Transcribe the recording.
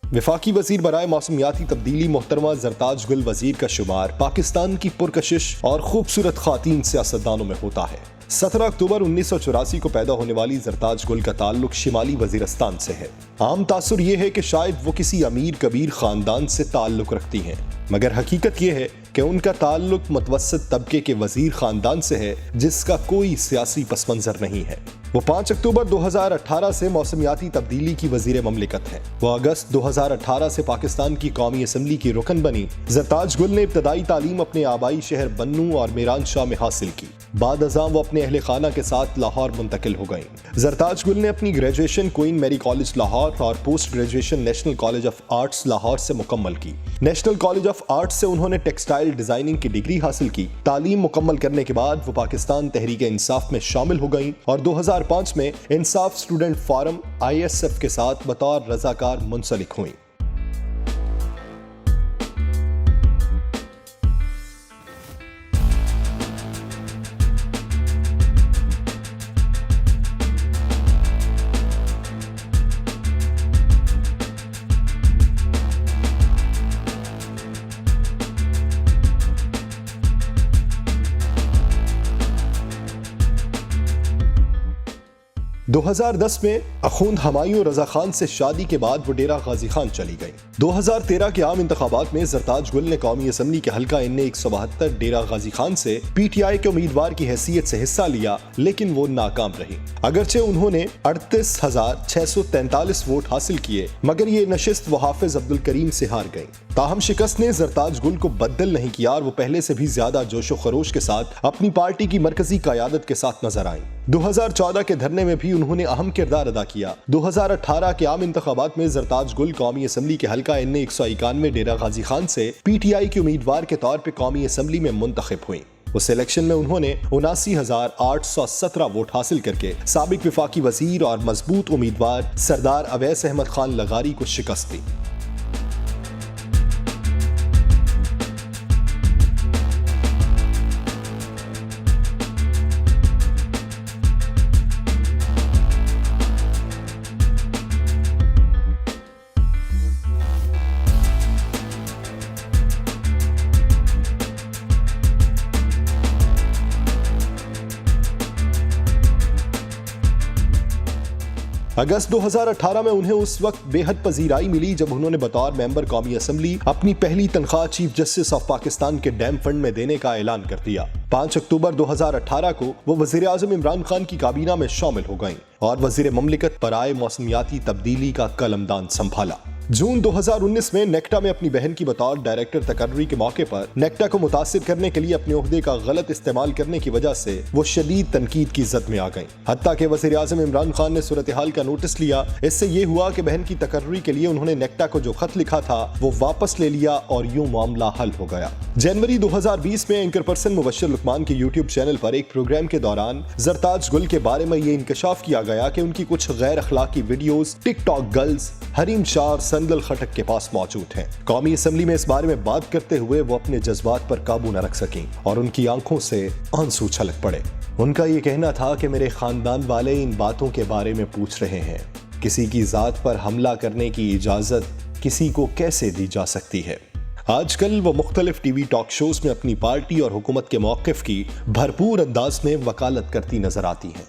वफाकी वजीर बराए मौसमियाती तब्दीली मोहतरमा जरताज गुल वजीर का शुमार पाकिस्तान की पुरकशिश और खूबसूरत खातीन सियासतदानों में होता है। 17 अक्टूबर 1984 को पैदा होने वाली जरताज गुल का ताल्लुक शिमाली वजीरस्तान से है। आम तासुर ये है कि शायद वो किसी अमीर कबीर खानदान से ताल्लुक रखती हैं, मगर हकीकत ये है कि उनका ताल्लुक मुतवस्सित तबके के वजीर खानदान से है जिसका कोई सियासी पसमंजर नहीं है। वो 5 अक्टूबर 2018 से मौसमियाती तब्दीली की वजीर ममलिकत है। वो अगस्त 2018 से पाकिस्तान की कौमी असम्बली की रुकन बनी। जरताज गुल ने इब्तदाई तालीम अपने आबाई शहर बन्नू और मीरान शाह में हासिल की। बाद अज़ां वो अपने अहले खाना के साथ लाहौर मुंतकिल हो गई। जरताज गुल ने अपनी graduation Queen Mary College Lahore और post graduation National College of Arts Lahore से मुकम्मल की। नेशनल कॉलेज ऑफ आर्ट्स से उन्होंने टेक्सटाइल डिजाइनिंग की डिग्री हासिल की। तालीम मुकम्मल करने के बाद वो पाकिस्तान तहरीक इंसाफ में शामिल हो गई और 2005 में इंसाफ स्टूडेंट फोरम ISF के साथ बतौर रजाकार मुंसलिक हुई। दो 2010 में अखूंद हमायूं रजा खान से शादी के बाद वो डेरा गाजी खान चली गई। 2013 के आम इंतखाबात में जरताज गुल ने कौमी असम्बली के हल्का इन्ने 172 डेरा गाजी खान से PTI के उम्मीदवार की हैसियत से हिस्सा लिया, लेकिन वो नाकाम रही। अगरचे उन्होंने 38,643 वोट हासिल किए, मगर ये नशिस्त वो हाफिज अब्दुल करीम से हार गई। ताहम शिकस्त ने जरताज गुल को बदल नहीं किया और वो पहले से भी ज्यादा जोशो खरोश के साथ अपनी पार्टी की मरकजी क़यादत के साथ नजर आई। 2014 के धरने में भी उन्होंने अहम किरदार अदा किया। 2018 के आम इंतखाबात में जरताज गुल कौमी असम्बली के हल्का इन्ने 191 डेरा गाजी खान से PTI के उम्मीदवार के तौर पर कौमी असम्बली में मुंतखब हुई। उस इलेक्शन में उन्होंने 79,817 वोट हासिल करके साबिक वफाकी वजीर और मजबूत उम्मीदवार सरदार अवैस अहमद खान लगारी को शिकस्त दी। अगस्त 2018 में उन्हें उस वक्त बेहद पजीराई मिली जब उन्होंने बतौर मेंबर कौमी असम्बली अपनी पहली तनख्वाह चीफ जस्टिस ऑफ पाकिस्तान के डैम फंड में देने का ऐलान कर दिया। 5 अक्टूबर 2018 को वो वजीर आजम इमरान खान की काबीना में शामिल हो गईं और वजीर ममलिकत बराए मौसमियाती तब्दीली का कलमदान संभाला। जून 2019 में नेक्टा में अपनी बहन की बतौर डायरेक्टर तकर्री के मौके पर नेक्टा को मुतासिर करने के लिए अपने ओहदे का गलत इस्तेमाल करने की वजह से वो शदीद तनकीद की जद में आ गईं। हत्ता के वज़ीर आज़म इमरान खान ने सूरत हाल का नोटिस लिया। इससे ये हुआ कि बहन की तकर्री के लिए उन्होंने नेक्टा को जो खत लिखा था वो वापस ले लिया और यूं मामला हल हो गया। जनवरी 2020 में एंकर पर्सन मुबश्शिर लुकमान के यूट्यूब चैनल पर एक प्रोग्राम के दौरान जरताज गुल के बारे में ये इंकशाफ किया गया कि उनकी कुछ गैर अखलाकी videos TikTok girls Hareem Shah और संदल खटक के पास मौजूद हैं। कौमी असम्बली में इस बारे में बात करते हुए वो अपने जज्बात पर काबू न रख सकी और उनकी आंखों से आंसू छलक पड़े। उनका ये कहना था कि मेरे खानदान वाले इन बातों के बारे में पूछ रहे हैं। किसी की जात पर हमला करने की इजाजत किसी को कैसे दी जा सकती है। आजकल वो मुख्तलिफ टीवी टॉक शोज में अपनी पार्टी और हुकूमत के मौक़िफ़ की भरपूर अंदाज में वकालत करती नजर आती हैं।